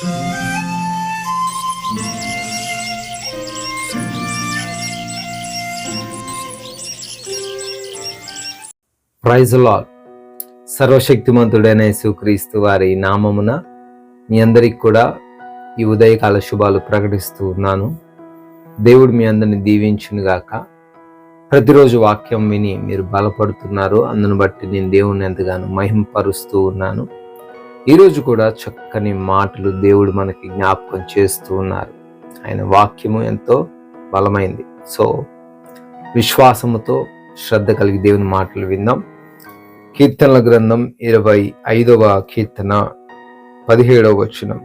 Praise lord. సర్వశక్తిమంతుడైన యేసుక్రీస్తు వారి నామమున మీ అందరికి కూడా ఈ ఉదయకాల శుభాలు ప్రకటిస్తూ ఉన్నాను. దేవుడు మీ అందరిని దీవించునుగాక. ప్రతిరోజు వాక్యం విని మీరు బలపడుతున్నారు. అందును బట్టి నేను దేవుని ఎంతగానో మహిమపరుస్తూ ఉన్నాను. ఈరోజు కూడా చక్కని మాటలు దేవుడు మనకి జ్ఞాపకం చేస్తూ ఉన్నారు. ఆయన వాక్యము ఎంతో బలమైంది. సో విశ్వాసముతో శ్రద్ధ కలిగి దేవుని మాటలు విందాం. కీర్తనల గ్రంథం 25వ కీర్తన 17వ వచనం.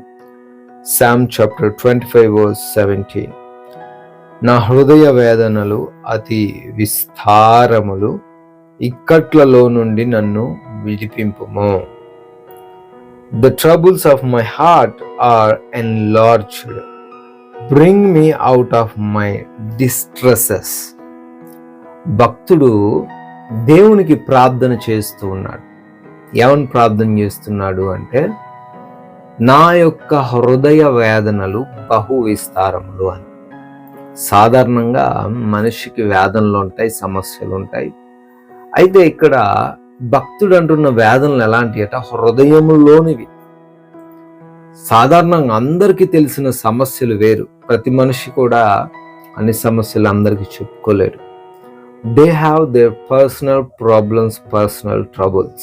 Psalm chapter 25 verse 17. నా హృదయ వేదనలు అతి విస్తారములు, ఇక్కట్లలో నుండి నన్ను విడిపింపుము. The troubles of my heart are enlarged. Bring me out of my distresses. భక్తుడు దేవునికి ప్రార్థన చేస్తూ ఉన్నాడు. ఏమని ప్రార్థన చేస్తున్నాడు అంటే, నా యొక్క హృదయ వేదనలు బహు విస్తారములు అని. సాధారణంగా మనిషికి వేదనలు ఉంటాయి, సమస్యలు ఉంటాయి. అయితే ఇక్కడ భక్తుడు అంటున్న వేదనలు ఎలాంటి అంటే హృదయములోనివి. సాధారణంగా అందరికీ తెలిసిన సమస్యలు వేరు. ప్రతి మనిషి కూడా అన్ని సమస్యలు అందరికీ చెప్పుకోలేరు. They have their personal problems, personal troubles.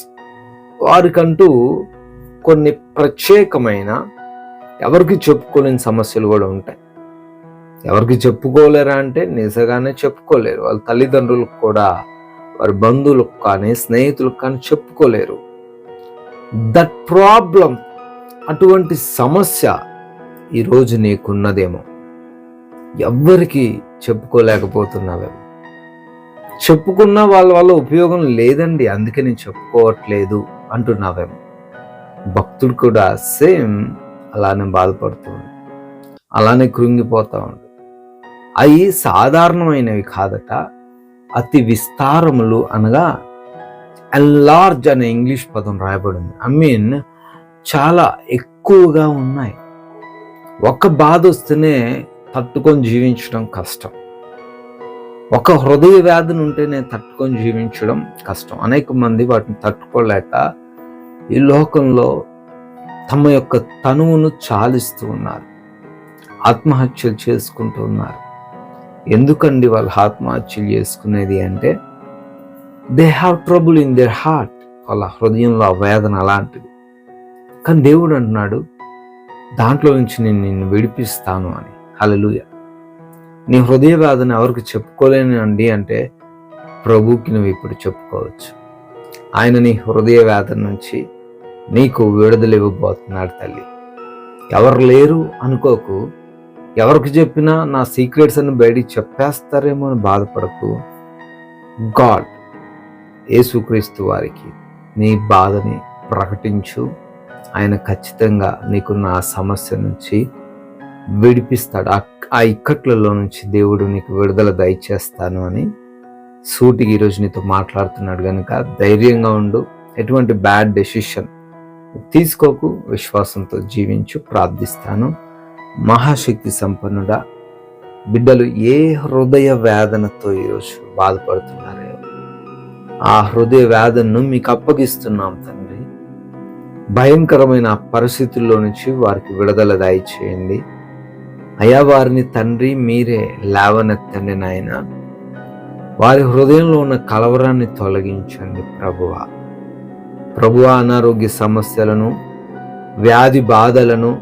వారికంటూ కొన్ని ప్రత్యేకమైన ఎవరికి చెప్పుకోలేని సమస్యలు కూడా ఉంటాయి. ఎవరికి చెప్పుకోలేరా అంటే నిజంగానే చెప్పుకోలేరు. వాళ్ళ తల్లిదండ్రులకు కూడా, వారి బంధువులకు కానీ, స్నేహితులకు కానీ చెప్పుకోలేరు. దట్ ప్రాబ్లం, అటువంటి సమస్య ఈరోజు నీకున్నదేమో. ఎవ్వరికి చెప్పుకోలేకపోతున్నావేమో. చెప్పుకున్న వాళ్ళ ఉపయోగం లేదండి, అందుకే నేను చెప్పుకోవట్లేదు అంటున్నావేమో. భక్తుడు కూడా సేమ్ అలానే బాధపడుతూ ఉండు, అలానే కృంగిపోతూ ఉండు. అవి సాధారణమైనవి కాదట, అతి విస్తారములు అనగా ఎన్లార్జ్ అనే ఇంగ్లీష్ పదం రాయబడింది. చాలా ఎక్కువగా ఉన్నాయి. ఒక బాధ వస్తేనే తట్టుకొని జీవించడం కష్టం. ఒక హృదయ వ్యాధిని ఉంటేనే తట్టుకొని జీవించడం కష్టం. అనేక మంది వాటిని తట్టుకోలేక ఈ లోకంలో తమ యొక్క తనువును చాలిస్తూ ఉన్నారు, ఆత్మహత్యలు చేసుకుంటూ ఉన్నారు. ఎందుకండి వాళ్ళు ఆత్మహత్యలు చేసుకునేది అంటే, they have trouble in their heart. వాళ్ళ హృదయంలో ఆ వేదన అలాంటిది. కానీ దేవుడు అంటున్నాడు, దాంట్లో నుంచి నేను నిన్ను విడిపిస్తాను అని. హల్లెలూయా. నీ హృదయ వేదన ఎవరికి చెప్పుకోలేనండి అంటే ప్రభువుకి నువ్వు ఇప్పుడు చెప్పుకోవచ్చు. ఆయన నీ హృదయ వేదన నుంచి నీకు విడుదల ఇవ్వబోతున్నాడు తల్లి. ఎవరు లేరు అనుకోకు. ఎవరికి చెప్పినా నా సీక్రెట్స్ అని బయటికి చెప్పేస్తారేమో అని బాధపడకు. గాడ్, యేసుక్రీస్తు వారికి నీ బాధని ప్రకటించు. ఆయన ఖచ్చితంగా నీకున్న ఆ సమస్య నుంచి విడిపిస్తాడు. ఆ ఇక్కట్లలో నుంచి దేవుడు నీకు విడుదల దయచేస్తాను అని సూటికి ఈరోజు నీతో మాట్లాడుతున్నాడు. కనుక ధైర్యంగా ఉండు. ఎటువంటి బ్యాడ్ డెసిషన్ తీసుకోకు. విశ్వాసంతో జీవించు. ప్రార్థిస్తాను. మహాశక్తి సంపన్నుడా, బిడ్డలు ఏ హృదయ వేదనతో ఈరోజు బాధపడుతున్నారో ఆ హృదయ వేదనను మీకు అప్పగిస్తున్నాం తండ్రి. భయంకరమైన పరిస్థితుల్లో నుంచి వారికి విడుదల దయచేయండి అయా. వారిని తండ్రి మీరే లేవనెత్తండి నాయన. వారి హృదయంలో ఉన్న కలవరాన్ని తొలగించండి ప్రభువా. అనారోగ్య సమస్యలను, వ్యాధి బాధలను,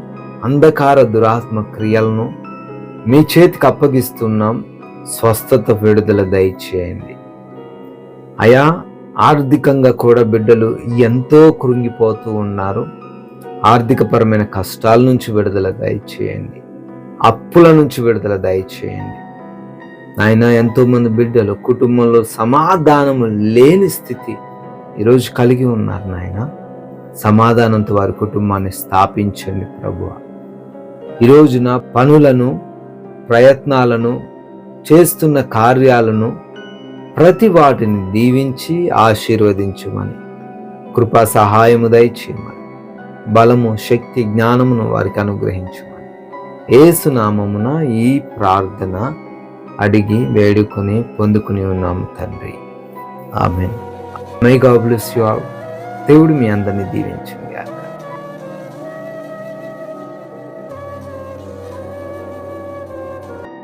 అంధకార దురాత్మ క్రియలను మీ చేతికి అప్పగిస్తున్నాం. స్వస్థత, విడుదల దయచేయండి అయా. ఆర్థికంగా కూడా బిడ్డలు ఎంతో కృంగిపోతూ ఉన్నారు. ఆర్థికపరమైన కష్టాల నుంచి విడుదల దయచేయండి. అప్పుల నుంచి విడుదల దయచేయండి నాయన. ఎంతోమంది బిడ్డలు కుటుంబంలో సమాధానము లేని స్థితి ఈరోజు కలిగి ఉన్నారు నాయన. సమాధానంతో వారి కుటుంబాన్ని స్థాపించండి ప్రభువా. ఈరోజు నా పనులను, ప్రయత్నాలను, చేస్తున్న కార్యాలను ప్రతి వాటిని దీవించి ఆశీర్వదించమని, కృపా సహాయము దయచేయమని బలము, శక్తి, జ్ఞానమును వారికి అనుగ్రహించమని యేసు నామమున ఈ ప్రార్థన అడిగి వేడుకొని పొందుకుని ఉన్నాము తండ్రి. Amen. My God bless you all. దేవుడు మీ అందరిని దీవించండి.